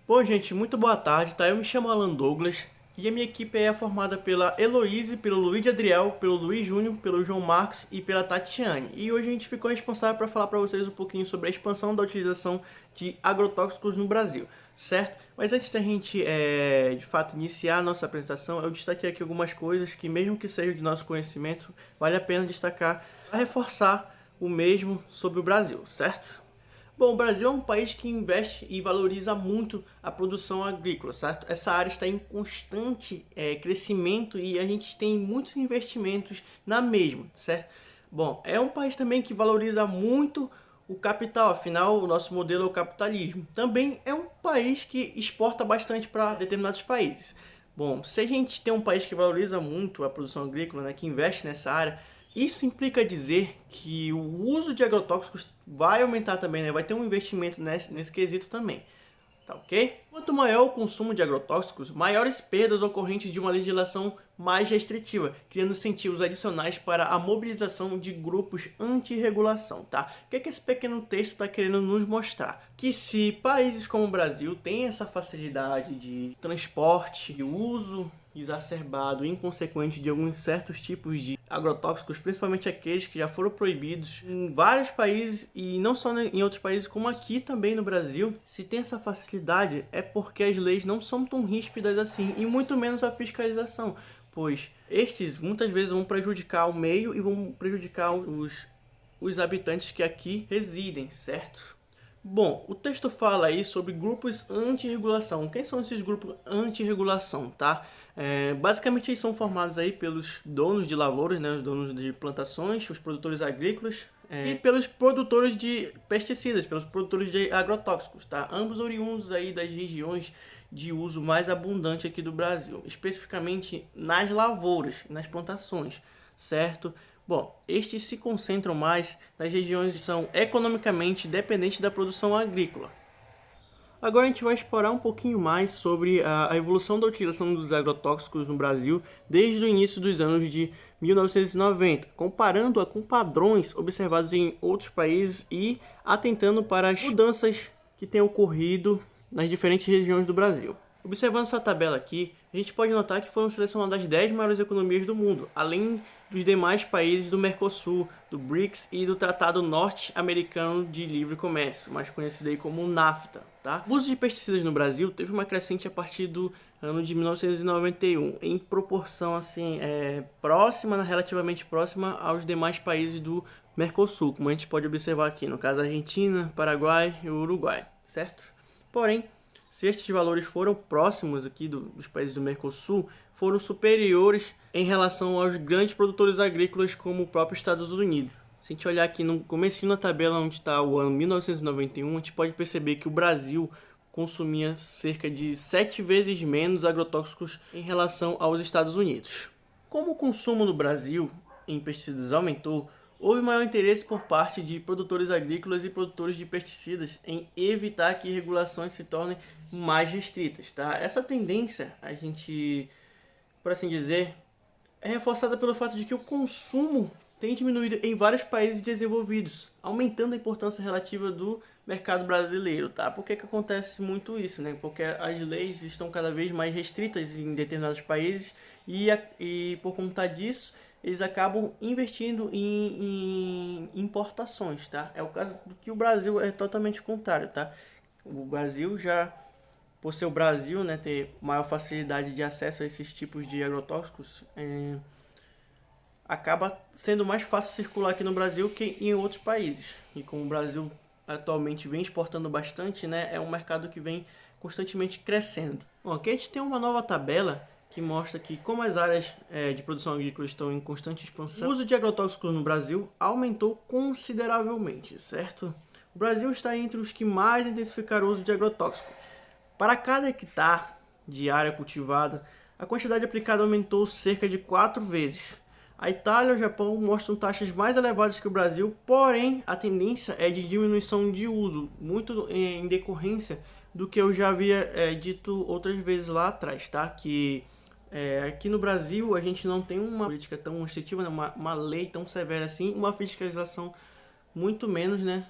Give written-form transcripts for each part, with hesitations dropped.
Bom, gente, muito boa tarde, tá? Eu me chamo Alan Douglas e a minha equipe é formada pela Heloíse, pelo Luiz de Adriel, pelo Luiz Júnior, pelo João Marcos e pela Tatiane. E hoje a gente ficou responsável para falar para vocês um pouquinho sobre a expansão da utilização de agrotóxicos no Brasil, certo? Mas antes da gente, de fato, iniciar a nossa apresentação, eu destaquei aqui algumas coisas que, mesmo que sejam de nosso conhecimento, vale a pena destacar para reforçar o mesmo sobre o Brasil, certo? Bom, o Brasil é um país que investe e valoriza muito a produção agrícola, certo? Essa área está em constante crescimento e a gente tem muitos investimentos na mesma, certo? Bom, é um país também que valoriza muito o capital, afinal, o nosso modelo é o capitalismo. Também é um país que exporta bastante para determinados países. Bom, se a gente tem um país que valoriza muito a produção agrícola, né, que investe nessa área, isso implica dizer que o uso de agrotóxicos vai aumentar também, né? Vai ter um investimento nesse quesito também, tá ok? Quanto maior o consumo de agrotóxicos, maiores perdas ocorrentes de uma legislação mais restritiva, criando incentivos adicionais para a mobilização de grupos anti-regulação, tá? O que é que esse pequeno texto está querendo nos mostrar? Que se países como o Brasil têm essa facilidade de transporte e uso exacerbado e inconsequente de alguns certos tipos de agrotóxicos, principalmente aqueles que já foram proibidos em vários países e não só em outros países, como aqui também no Brasil. Se tem essa facilidade é porque as leis não são tão ríspidas assim e muito menos a fiscalização, pois estes muitas vezes vão prejudicar o meio e vão prejudicar os habitantes que aqui residem, certo? Bom, o texto fala aí sobre grupos anti-regulação. Quem são esses grupos anti-regulação, tá? Basicamente eles são formados aí pelos donos de lavouras, né, os donos de plantações, os produtores agrícolas, e pelos produtores de pesticidas, pelos produtores de agrotóxicos, tá? Ambos oriundos aí das regiões de uso mais abundante aqui do Brasil, especificamente nas lavouras, nas plantações, certo? Bom, estes se concentram mais nas regiões que são economicamente dependentes da produção agrícola. Agora a gente vai explorar um pouquinho mais sobre a evolução da utilização dos agrotóxicos no Brasil desde o início dos anos de 1990, comparando-a com padrões observados em outros países e atentando para as mudanças que têm ocorrido nas diferentes regiões do Brasil. Observando essa tabela aqui, a gente pode notar que foram selecionadas as 10 maiores economias do mundo, além dos demais países do Mercosul, do BRICS e do Tratado Norte-Americano de Livre Comércio, mais conhecido aí como NAFTA. Tá? O uso de pesticidas no Brasil teve uma crescente a partir do ano de 1991, em proporção assim, relativamente próxima aos demais países do Mercosul, como a gente pode observar aqui, no caso Argentina, Paraguai e Uruguai, certo? Porém, se estes valores foram próximos aqui dos países do Mercosul, foram superiores em relação aos grandes produtores agrícolas como o próprio Estados Unidos. Se a gente olhar aqui no comecinho da tabela onde está o ano 1991, a gente pode perceber que o Brasil consumia cerca de 7 vezes menos agrotóxicos em relação aos Estados Unidos. Como o consumo no Brasil em pesticidas aumentou, houve maior interesse por parte de produtores agrícolas e produtores de pesticidas em evitar que regulações se tornem mais restritas, tá? Essa tendência, a gente, por assim dizer, é reforçada pelo fato de que o consumo tem diminuído em vários países desenvolvidos, aumentando a importância relativa do mercado brasileiro, tá? Por que acontece muito isso, né? Porque as leis estão cada vez mais restritas em determinados países e por conta disso, eles acabam investindo em importações, tá? É o caso do que o Brasil é totalmente contrário, tá? O Brasil já, por ser o Brasil, né, ter maior facilidade de acesso a esses tipos de agrotóxicos, acaba sendo mais fácil circular aqui no Brasil que em outros países. E como o Brasil atualmente vem exportando bastante, né, é um mercado que vem constantemente crescendo. Bom, aqui a gente tem uma nova tabela que mostra que como as áreas de produção agrícola estão em constante expansão, o uso de agrotóxicos no Brasil aumentou consideravelmente, certo? O Brasil está entre os que mais intensificaram o uso de agrotóxicos. Para cada hectare de área cultivada, a quantidade aplicada aumentou cerca de 4 vezes. A Itália e o Japão mostram taxas mais elevadas que o Brasil, porém a tendência é de diminuição de uso, muito em decorrência do que eu já havia dito outras vezes lá atrás, tá? Que aqui no Brasil a gente não tem uma política tão restritiva, né? uma lei tão severa assim, uma fiscalização muito menos, né?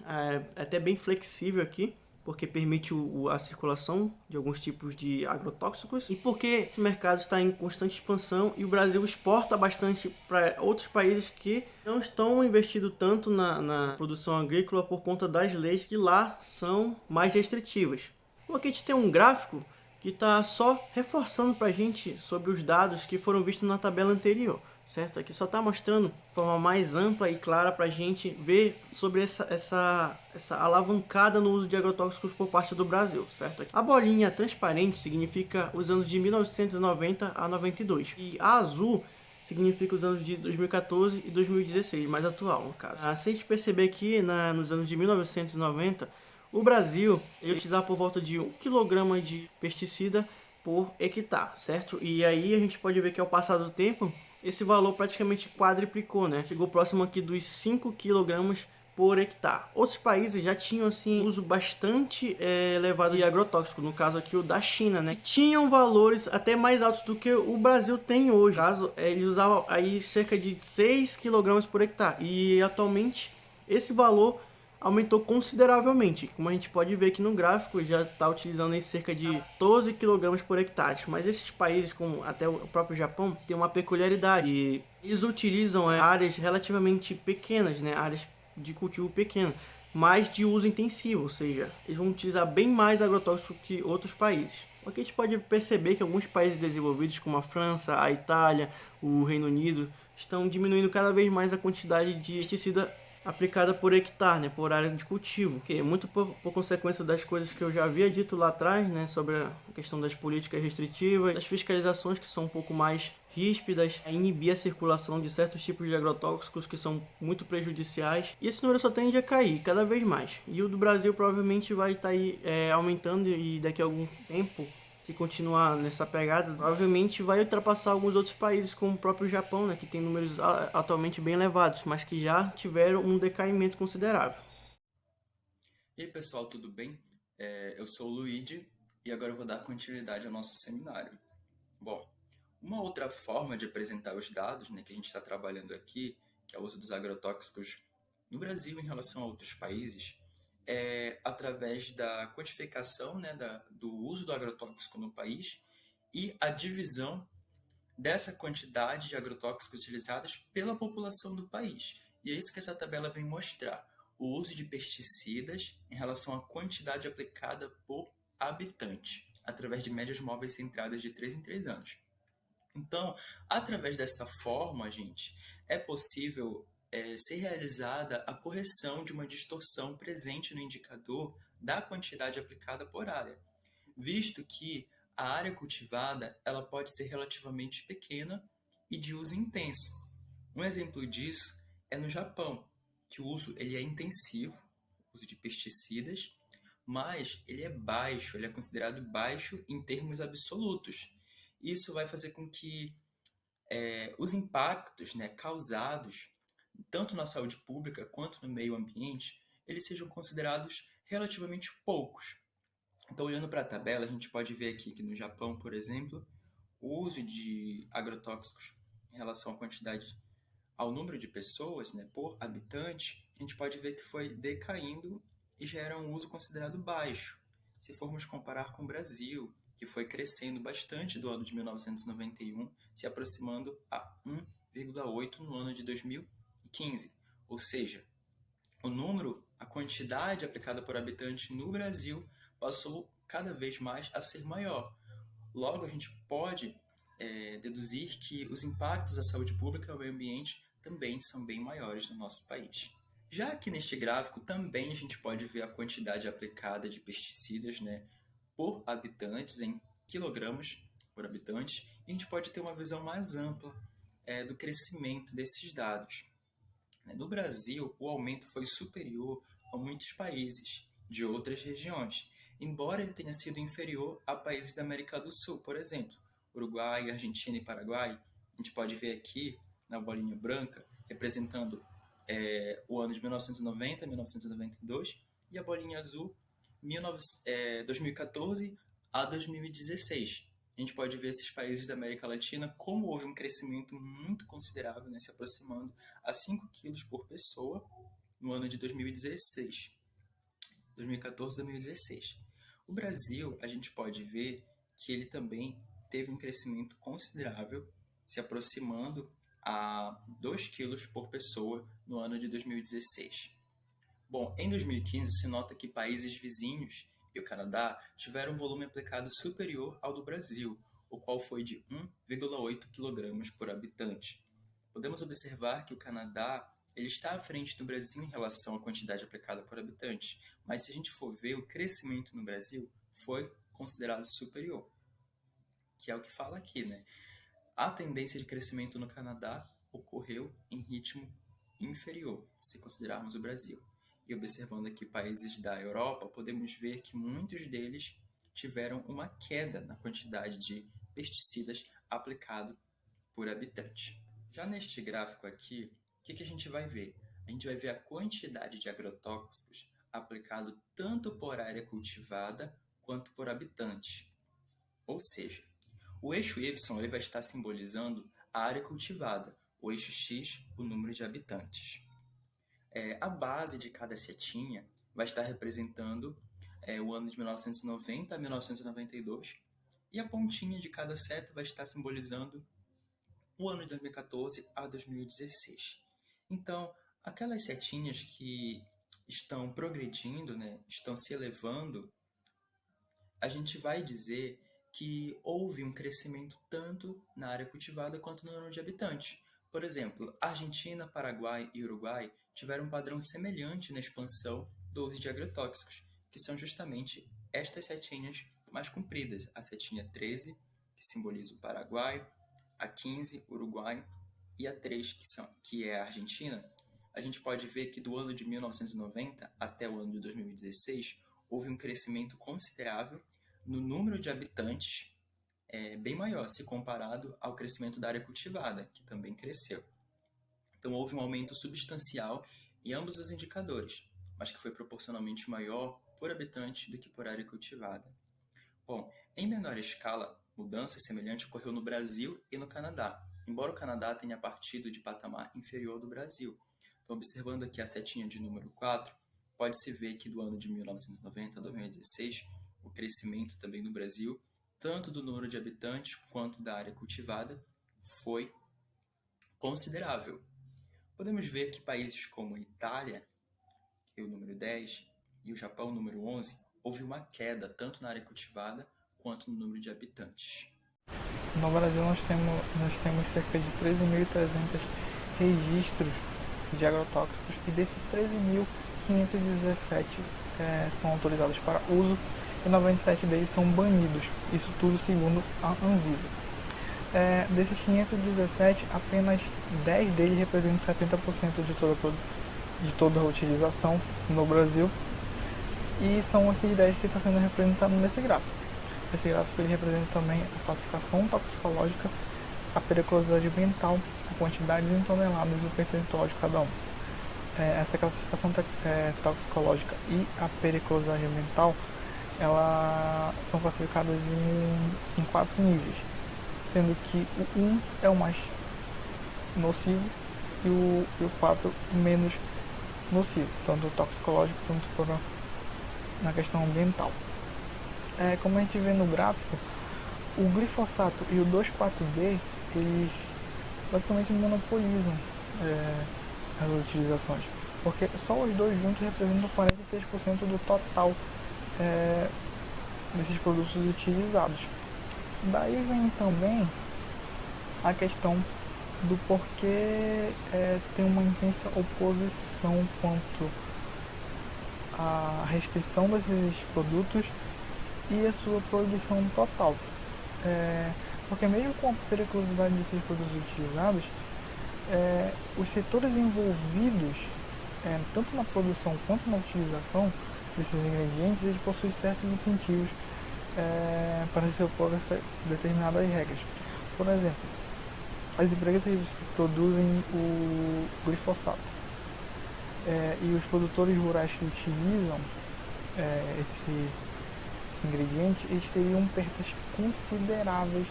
Até bem flexível aqui. porque permite a circulação de alguns tipos de agrotóxicos e porque esse mercado está em constante expansão e o Brasil exporta bastante para outros países que não estão investindo tanto na produção agrícola por conta das leis que lá são mais restritivas. Aqui a gente tem um gráfico que está só reforçando para a gente sobre os dados que foram vistos na tabela anterior, certo? Aqui só está mostrando de forma mais ampla e clara para a gente ver sobre essa alavancada no uso de agrotóxicos por parte do Brasil, certo? A bolinha transparente significa os anos de 1990 a 92 e a azul significa os anos de 2014 e 2016, mais atual no caso. Se a gente perceber aqui nos anos de 1990, o Brasil ele utilizava por volta de 1 kg de pesticida por hectare, certo? E aí a gente pode ver que ao passar do tempo, esse valor praticamente quadriplicou, né? Chegou próximo aqui dos 5 kg por hectare. Outros países já tinham assim uso bastante elevado de agrotóxico, no caso aqui o da China, né? Tinham valores até mais altos do que o Brasil tem hoje. No caso, ele usava aí cerca de 6 kg por hectare e atualmente esse valor aumentou consideravelmente. Como a gente pode ver aqui no gráfico, já está utilizando em cerca de 12 kg por hectare. Mas esses países, como até o próprio Japão, tem uma peculiaridade. E eles utilizam áreas relativamente pequenas, né? Áreas de cultivo pequeno, mas de uso intensivo, ou seja, eles vão utilizar bem mais agrotóxico que outros países. Aqui a gente pode perceber que alguns países desenvolvidos, como a França, a Itália, o Reino Unido, estão diminuindo cada vez mais a quantidade de pesticida aplicada por hectare, né, por área de cultivo, que é muito por consequência das coisas que eu já havia dito lá atrás, né, sobre a questão das políticas restritivas, das fiscalizações que são um pouco mais ríspidas, a inibir a circulação de certos tipos de agrotóxicos que são muito prejudiciais. E esse número só tende a cair cada vez mais. E o do Brasil provavelmente vai estar aí aumentando e daqui a algum tempo, se continuar nessa pegada, provavelmente vai ultrapassar alguns outros países, como o próprio Japão, né, que tem números atualmente bem elevados, mas que já tiveram um decaimento considerável. E aí, pessoal, tudo bem? Eu sou o Luigi e agora eu vou dar continuidade ao nosso seminário. Bom, uma outra forma de apresentar os dados, né, que a gente está trabalhando aqui, que é o uso dos agrotóxicos no Brasil em relação a outros países, é através da quantificação, né, do uso do agrotóxico no país e a divisão dessa quantidade de agrotóxicos utilizados pela população do país. E é isso que essa tabela vem mostrar: o uso de pesticidas em relação à quantidade aplicada por habitante, através de médias móveis centradas de 3 em 3 anos. Então, através dessa forma, gente, é possível ser realizada a correção de uma distorção presente no indicador da quantidade aplicada por área, visto que a área cultivada ela pode ser relativamente pequena e de uso intenso. Um exemplo disso é no Japão, que o uso ele é intensivo, o uso de pesticidas, mas ele é baixo, ele é considerado baixo em termos absolutos. Isso vai fazer com que os impactos, né, causados tanto na saúde pública quanto no meio ambiente, eles sejam considerados relativamente poucos. Então, olhando para a tabela, a gente pode ver aqui que no Japão, por exemplo, o uso de agrotóxicos em relação à quantidade, ao número de pessoas, né, por habitante, a gente pode ver que foi decaindo e já era um uso considerado baixo. Se formos comparar com o Brasil, que foi crescendo bastante do ano de 1991, se aproximando a 1,8 no ano de 2015. Ou seja, o número, a quantidade aplicada por habitante no Brasil passou cada vez mais a ser maior. Logo, a gente pode deduzir que os impactos à saúde pública e ao meio ambiente também são bem maiores no nosso país. Já que neste gráfico também a gente pode ver a quantidade aplicada de pesticidas, né, por habitantes, em quilogramas por habitante, e a gente pode ter uma visão mais ampla do crescimento desses dados. No Brasil, o aumento foi superior a muitos países de outras regiões, embora ele tenha sido inferior a países da América do Sul, por exemplo, Uruguai, Argentina e Paraguai. A gente pode ver aqui, na bolinha branca, representando o ano de 1990 a 1992, e a bolinha azul, 2014 a 2016. A gente pode ver esses países da América Latina como houve um crescimento muito considerável, né, se aproximando a 5 quilos por pessoa no ano de 2016. 2014 e 2016. O Brasil, a gente pode ver que ele também teve um crescimento considerável, se aproximando a 2 quilos por pessoa no ano de 2016. Bom, em 2015 se nota que países vizinhos e o Canadá tiveram um volume aplicado superior ao do Brasil, o qual foi de 1,8 kg por habitante. Podemos observar que o Canadá ele está à frente do Brasil em relação à quantidade aplicada por habitante, mas se a gente for ver, o crescimento no Brasil foi considerado superior, que é o que fala aqui, né? A tendência de crescimento no Canadá ocorreu em ritmo inferior, se considerarmos o Brasil. E observando aqui países da Europa, podemos ver que muitos deles tiveram uma queda na quantidade de pesticidas aplicado por habitante. Já neste gráfico aqui, o que a gente vai ver? A gente vai ver a quantidade de agrotóxicos aplicado tanto por área cultivada quanto por habitante. Ou seja, o eixo Y ele vai estar simbolizando a área cultivada, o eixo X, o número de habitantes. A base de cada setinha vai estar representando o ano de 1990 a 1992 e a pontinha de cada seta vai estar simbolizando o ano de 2014 a 2016. Então, aquelas setinhas que estão progredindo, né, estão se elevando, a gente vai dizer que houve um crescimento tanto na área cultivada quanto no número de habitantes. Por exemplo, Argentina, Paraguai e Uruguai tiveram um padrão semelhante na expansão do uso de agrotóxicos, que são justamente estas setinhas mais compridas. A setinha 13, que simboliza o Paraguai, a 15, Uruguai, e a 3, que é a Argentina. A gente pode ver que do ano de 1990 até o ano de 2016, houve um crescimento considerável no número de habitantes, bem maior se comparado ao crescimento da área cultivada, que também cresceu. Então houve um aumento substancial em ambos os indicadores, mas que foi proporcionalmente maior por habitante do que por área cultivada. Bom, em menor escala, mudança semelhante ocorreu no Brasil e no Canadá, embora o Canadá tenha partido de patamar inferior do Brasil. Então, observando aqui a setinha de número 4, pode-se ver que do ano de 1990 a 2016, o crescimento também no Brasil, tanto do número de habitantes quanto da área cultivada, foi considerável. Podemos ver que países como a Itália, que é o número 10, e o Japão, número 11, houve uma queda tanto na área cultivada quanto no número de habitantes. No Brasil nós temos cerca de 13.300 registros de agrotóxicos e desses 13.517 são autorizados para uso e 97 deles são banidos, isso tudo segundo a Anvisa. Desses 517, apenas 10 deles representam 70% de toda a utilização no Brasil e são esses 10 que estão sendo representados nesse gráfico. Esse gráfico ele representa também a classificação toxicológica, a periculosidade ambiental, a quantidade em toneladas e o percentual de cada um. Essa classificação toxicológica e a periculosidade ambiental elas são classificadas em 4 níveis, sendo que o 1 é o mais nocivo e o 4 menos nocivo, tanto toxicológico quanto na questão ambiental. Como a gente vê no gráfico, o glifosato e o 2,4-D, eles basicamente monopolizam as utilizações, porque só os dois juntos representam 43% do total desses produtos utilizados. Daí vem também a questão do porquê tem uma intensa oposição quanto à restrição desses produtos e a sua proibição total. Porque mesmo com a periculosidade desses produtos utilizados, os setores envolvidos, tanto na produção quanto na utilização desses ingredientes, eles possuem certos incentivos para se opor a determinadas regras. Por exemplo, as empresas que produzem o glifosato e os produtores rurais que utilizam esse ingrediente, eles teriam perdas consideráveis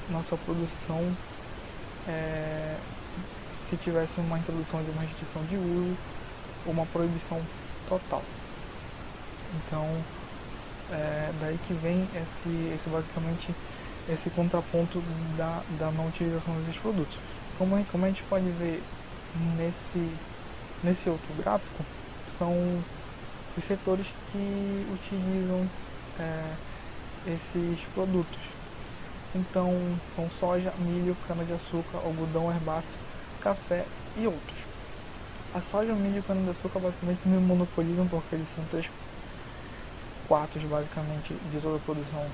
na sua produção se tivesse uma introdução de uma restrição de uso ou uma proibição total. Então, daí que vem basicamente esse contraponto da não utilização desses produtos. Como a gente pode ver nesse outro gráfico, são os setores que utilizam esses produtos. Então, são soja, milho, cana-de-açúcar, algodão, herbáceo, café e outros. A soja, o milho e o cana-de-açúcar basicamente me monopolizam porque eles são 3/4 basicamente de toda a produção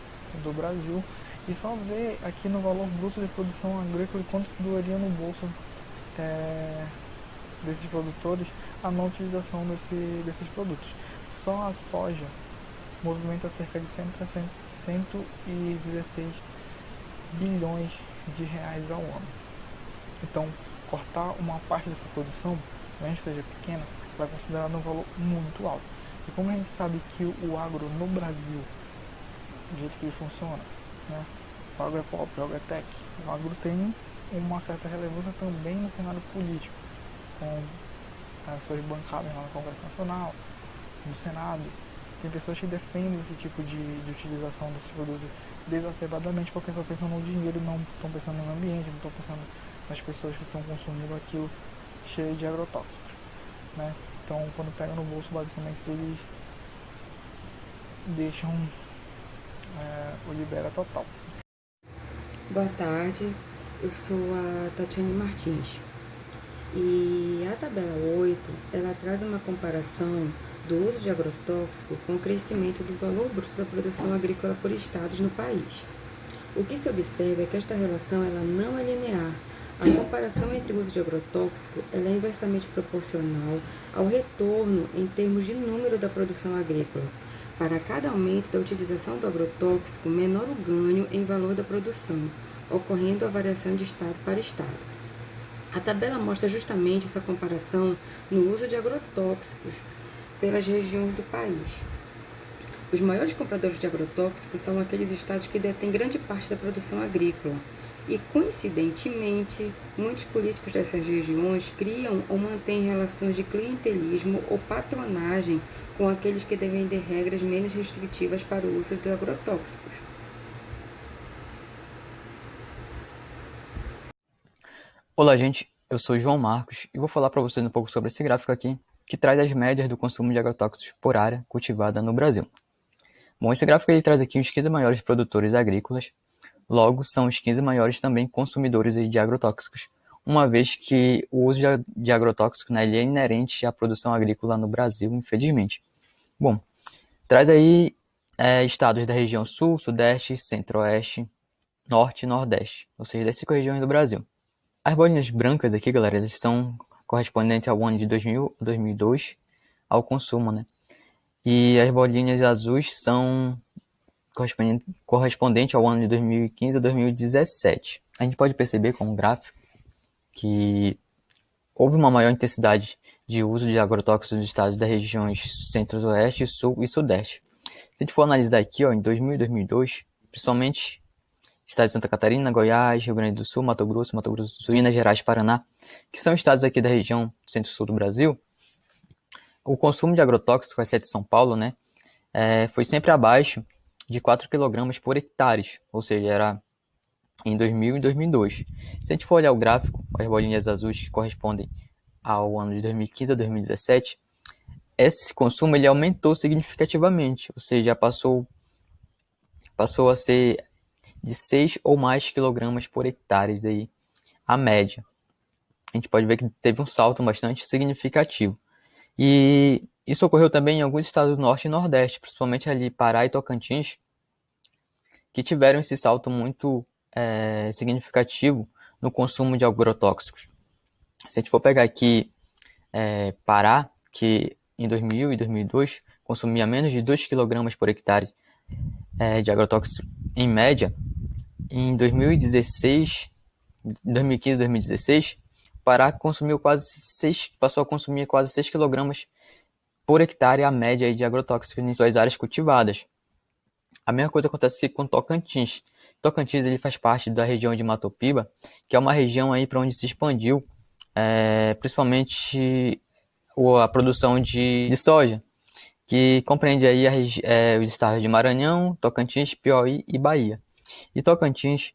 do Brasil. E só ver aqui no valor bruto de produção agrícola quanto doaria no bolso desses produtores a não utilização desses produtos. Só a soja movimenta cerca de 116 bilhões de reais ao ano. Então, cortar uma parte dessa produção, mesmo que seja pequena, vai considerar um valor muito alto. E como a gente sabe que o agro no Brasil, do jeito que ele funciona, né? O agro é pop, o agro é tech. O agro tem uma certa relevância também no cenário político, com as suas bancadas lá no Congresso Nacional, no Senado. Tem pessoas que defendem esse tipo de utilização desses produtos exacerbadamente porque só pensam no dinheiro e não estão pensando no ambiente, não estão pensando nas pessoas que estão consumindo aquilo cheio de agrotóxicos, né? Então, quando pega no bolso, basicamente eles deixam o libera total. Boa tarde, eu sou a Tatiane Martins e a tabela 8 ela traz uma comparação do uso de agrotóxico com o crescimento do valor bruto da produção agrícola por estados no país. O que se observa é que esta relação ela não é linear. A comparação entre o uso de agrotóxico ela é inversamente proporcional ao retorno em termos de número da produção agrícola. Para cada aumento da utilização do agrotóxico, menor o ganho em valor da produção, ocorrendo a variação de estado para estado. A tabela mostra justamente essa comparação no uso de agrotóxicos pelas regiões do país. Os maiores compradores de agrotóxicos são aqueles estados que detêm grande parte da produção agrícola. E, coincidentemente, muitos políticos dessas regiões criam ou mantêm relações de clientelismo ou patronagem com aqueles que defendem regras menos restritivas para o uso de agrotóxicos. Olá, gente. Eu sou João Marcos e vou falar para vocês um pouco sobre esse gráfico aqui, que traz as médias do consumo de agrotóxicos por área cultivada no Brasil. Bom, esse gráfico ele traz aqui os 15 maiores produtores agrícolas, logo são os 15 maiores também consumidores de agrotóxicos, uma vez que o uso de agrotóxicos ele é inerente à produção agrícola no Brasil, infelizmente. Bom, traz aí estados da região Sul, Sudeste, Centro-Oeste, Norte e Nordeste, ou seja, das 5 regiões do Brasil. As bolinhas brancas aqui, galera, elas são correspondentes ao ano de 2000, 2002, ao consumo, né? E as bolinhas azuis são correspondentes ao ano de 2015 a 2017. A gente pode perceber com o gráfico que houve uma maior intensidade de uso de agrotóxicos nos estados das regiões Centro-Oeste, Sul e Sudeste. Se a gente for analisar aqui, ó, em 2000 e 2002, principalmente estados de Santa Catarina, Goiás, Rio Grande do Sul, Mato Grosso do Sul, Minas Gerais, Paraná, que são estados aqui da região Centro-Sul do Brasil, o consumo de agrotóxicos, exceto São Paulo, né, foi sempre abaixo de 4 kg por hectare, ou seja, era em 2000 e 2002. Se a gente for olhar o gráfico, as bolinhas azuis que correspondem ao ano de 2015 a 2017, esse consumo ele aumentou significativamente, ou seja, passou a ser de 6 ou mais quilogramas por hectare aí, a média. A gente pode ver que teve um salto bastante significativo. E isso ocorreu também em alguns estados do Norte e Nordeste, principalmente ali Pará e Tocantins, que tiveram esse salto muito significativo no consumo de agrotóxicos. Se a gente for pegar aqui Pará, que em 2000 e 2002 consumia menos de 2 kg por hectare de agrotóxicos em média, em 2016, 2015 e 2016, Pará passou a consumir quase 6 kg por hectare a média de agrotóxicos em suas áreas cultivadas. A mesma coisa acontece aqui com Tocantins. Tocantins ele faz parte da região de Matopiba, que é uma região aí para onde se expandiu principalmente a produção de soja. que compreende aí os estados de Maranhão, Tocantins, Piauí e Bahia. E Tocantins,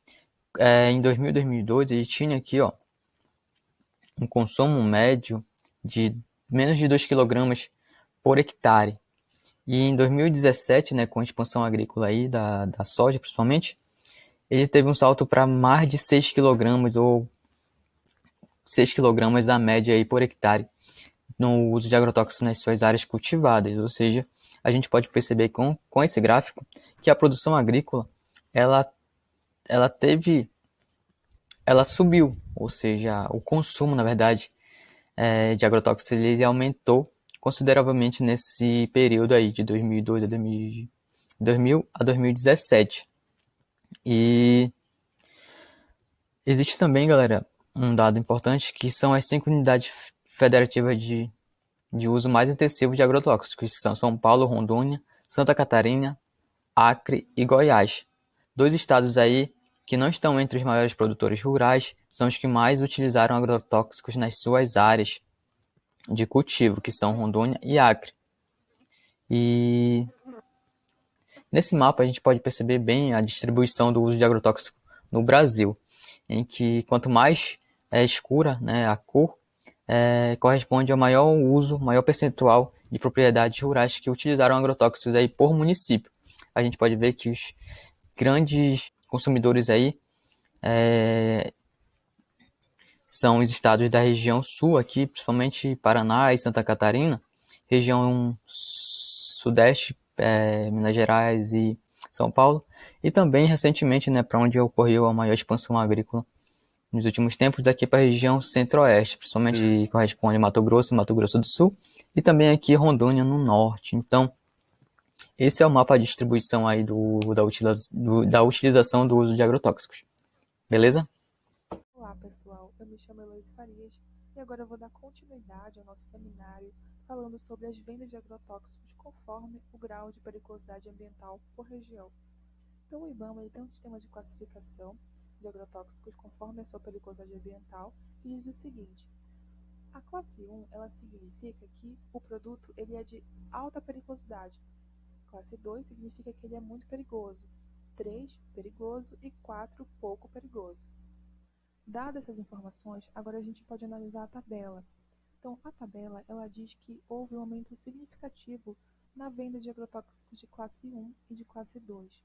em 2000 e 2002, ele tinha aqui, ó, um consumo médio de menos de 2 kg por hectare. E em 2017, né, com a expansão agrícola aí da soja, principalmente, ele teve um salto para mais de 6 kg ou 6 kg da média aí por hectare no uso de agrotóxicos nas suas áreas cultivadas. Ou seja, a gente pode perceber com esse gráfico que a produção agrícola ela subiu, ou seja, o consumo, na verdade, de agrotóxicos ele aumentou consideravelmente nesse período aí de 2002 a 2000 a 2017. E existe também, galera, um dado importante que são as 5 unidades federativas de uso mais intensivo de agrotóxicos, que são São Paulo, Rondônia, Santa Catarina, Acre e Goiás. 2 estados aí que não estão entre os maiores produtores rurais são os que mais utilizaram agrotóxicos nas suas áreas de cultivo, que são Rondônia e Acre. E nesse mapa a gente pode perceber bem a distribuição do uso de agrotóxico no Brasil, em que quanto mais escura, né, a cor, corresponde ao maior uso, maior percentual de propriedades rurais que utilizaram agrotóxicos aí por município. A gente pode ver que os grandes consumidores aí são os estados da região sul aqui, principalmente Paraná e Santa Catarina, região sudeste, Minas Gerais e São Paulo, e também recentemente, né, para onde ocorreu a maior expansão agrícola nos últimos tempos, aqui para a região centro-oeste, principalmente corresponde Mato Grosso e Mato Grosso do Sul, e também aqui Rondônia no norte. Então, esse é o mapa de distribuição aí da utilização do uso de agrotóxicos. Beleza? Olá pessoal, eu me chamo Eloise Farias e agora eu vou dar continuidade ao nosso seminário falando sobre as vendas de agrotóxicos conforme o grau de periculosidade ambiental por região. Então o IBAMA ele tem um sistema de classificação de agrotóxicos conforme a sua periculosidade ambiental e diz o seguinte: a classe 1 ela significa que o produto ele é de alta periculosidade, classe 2 significa que ele é muito perigoso, 3 perigoso e 4 pouco perigoso. Dadas essas informações, agora a gente pode analisar a tabela. Então, a tabela ela diz que houve um aumento significativo na venda de agrotóxicos de classe 1 e de classe 2.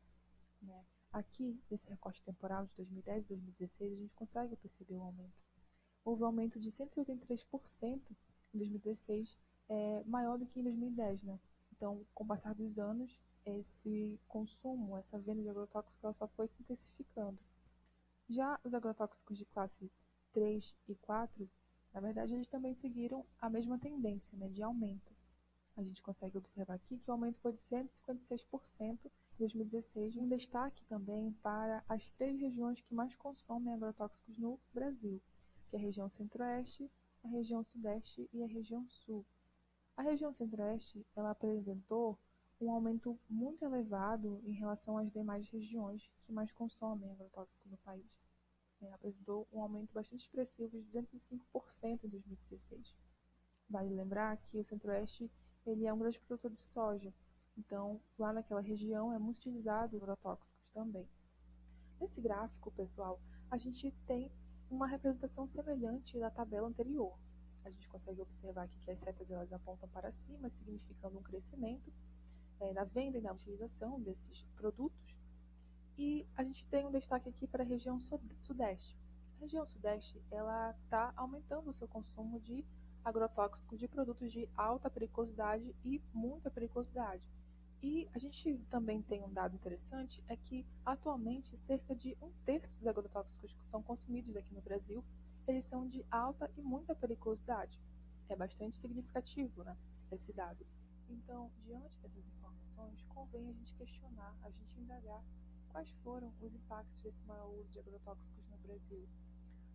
Né? Aqui, nesse recorte temporal de 2010 e 2016, a gente consegue perceber o aumento. Houve um aumento de 183% em 2016, maior do que em 2010. Né? Então, com o passar dos anos, esse consumo, essa venda de agrotóxicos, ela só foi se intensificando. Já os agrotóxicos de classe 3 e 4, na verdade, eles também seguiram a mesma tendência, né, de aumento. A gente consegue observar aqui que o aumento foi de 156% em 2016, um destaque também para as 3 regiões que mais consomem agrotóxicos no Brasil, que é a região centro-oeste, a região sudeste e a região sul. A região centro-oeste, ela apresentou um aumento muito elevado em relação às demais regiões que mais consomem agrotóxico no país. Apresentou um aumento bastante expressivo de 205% em 2016. Vale lembrar que o Centro-Oeste ele é um grande produtor de soja, então lá naquela região é muito utilizado agrotóxicos também. Nesse gráfico, pessoal, a gente tem uma representação semelhante da tabela anterior. A gente consegue observar aqui que as setas elas apontam para cima, significando um crescimento na venda e na utilização desses produtos. E a gente tem um destaque aqui para a região sudeste. A região sudeste ela está aumentando o seu consumo de agrotóxicos de produtos de alta periculosidade e muita periculosidade. E a gente também tem um dado interessante, é que atualmente cerca de 1/3 dos agrotóxicos que são consumidos aqui no Brasil, eles são de alta e muita periculosidade. É bastante significativo, né, esse dado. Então, diante dessas informações, convém a gente questionar, a gente indagar quais foram os impactos desse maior uso de agrotóxicos no Brasil.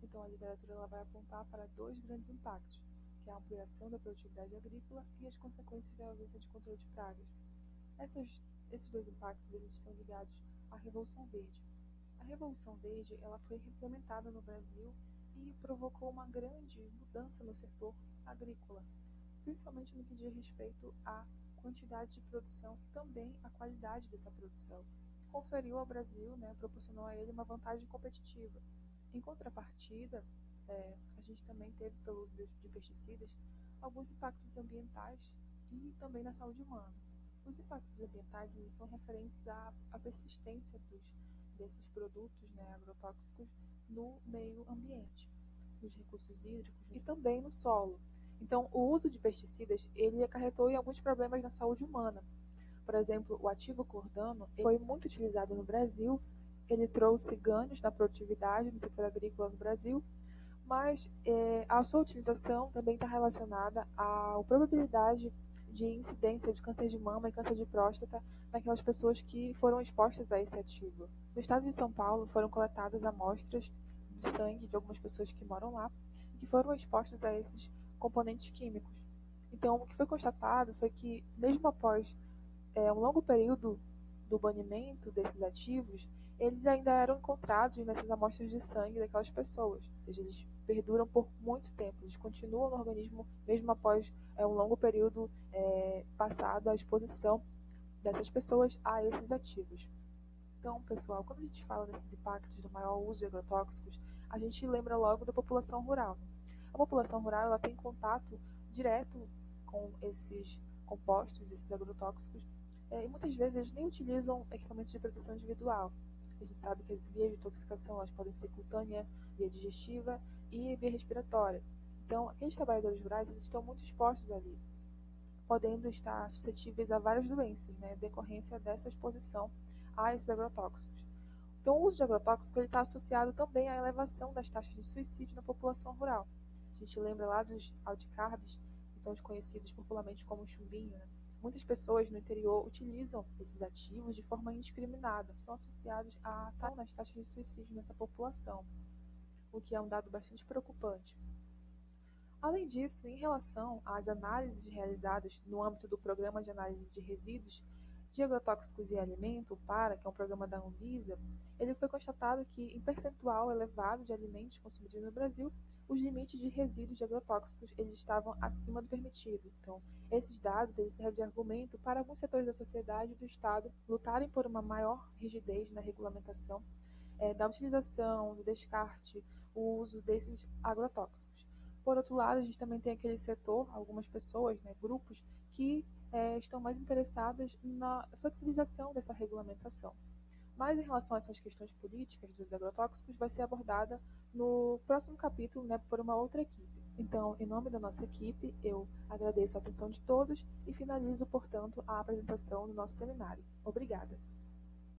Então, a literatura ela vai apontar para 2 grandes impactos, que é a ampliação da produtividade agrícola e as consequências da ausência de controle de pragas. Esses 2 impactos eles estão ligados à Revolução Verde. A Revolução Verde ela foi implementada no Brasil e provocou uma grande mudança no setor agrícola, principalmente no que diz respeito à quantidade de produção e também a qualidade dessa produção. Conferiu ao Brasil, proporcionou a ele uma vantagem competitiva. Em contrapartida, a gente também teve, pelo uso de pesticidas, alguns impactos ambientais e também na saúde humana. Os impactos ambientais eles são referentes à persistência desses produtos agrotóxicos no meio ambiente, nos recursos hídricos e também no solo. Então, o uso de pesticidas ele acarretou em alguns problemas na saúde humana. Por exemplo, o ativo clordano foi muito utilizado no Brasil, ele trouxe ganhos na produtividade no setor agrícola no Brasil, mas a sua utilização também está relacionada à probabilidade de incidência de câncer de mama e câncer de próstata naquelas pessoas que foram expostas a esse ativo. No estado de São Paulo foram coletadas amostras de sangue de algumas pessoas que moram lá e que foram expostas a esses componentes químicos. Então, o que foi constatado foi que, mesmo após um longo período do banimento desses ativos, eles ainda eram encontrados nessas amostras de sangue daquelas pessoas, ou seja, eles perduram por muito tempo, eles continuam no organismo mesmo após um longo período passado à exposição dessas pessoas a esses ativos. Então, pessoal, quando a gente fala desses impactos do maior uso de agrotóxicos, a gente lembra logo da população rural. A população rural ela tem contato direto com esses compostos, esses agrotóxicos, e muitas vezes eles nem utilizam equipamentos de proteção individual. A gente sabe que as vias de intoxicação elas podem ser cutânea, via digestiva e via respiratória. Então, aqueles trabalhadores rurais eles estão muito expostos ali, podendo estar suscetíveis a várias doenças, decorrência dessa exposição a esses agrotóxicos. Então, o uso de agrotóxico está associado também à elevação das taxas de suicídio na população rural. A gente lembra lá dos aldicarbes, que são desconhecidos popularmente como chumbinho. Muitas pessoas no interior utilizam esses ativos de forma indiscriminada, estão associados à ação nas taxas de suicídio nessa população, o que é um dado bastante preocupante. Além disso, em relação às análises realizadas no âmbito do Programa de Análise de Resíduos de Agrotóxicos e Alimento, o PARA, que é um programa da Anvisa, ele foi constatado que, em percentual elevado de alimentos consumidos no Brasil, os limites de resíduos de agrotóxicos eles estavam acima do permitido. Então, esses dados eles servem de argumento para alguns setores da sociedade e do Estado lutarem por uma maior rigidez na regulamentação da utilização, do descarte, o uso desses agrotóxicos. Por outro lado, a gente também tem aquele setor, algumas pessoas, grupos, que estão mais interessadas na flexibilização dessa regulamentação. Mas em relação a essas questões políticas dos agrotóxicos, vai ser abordada no próximo capítulo por uma outra equipe. Então, em nome da nossa equipe, eu agradeço a atenção de todos e finalizo, portanto, a apresentação do nosso seminário. Obrigada!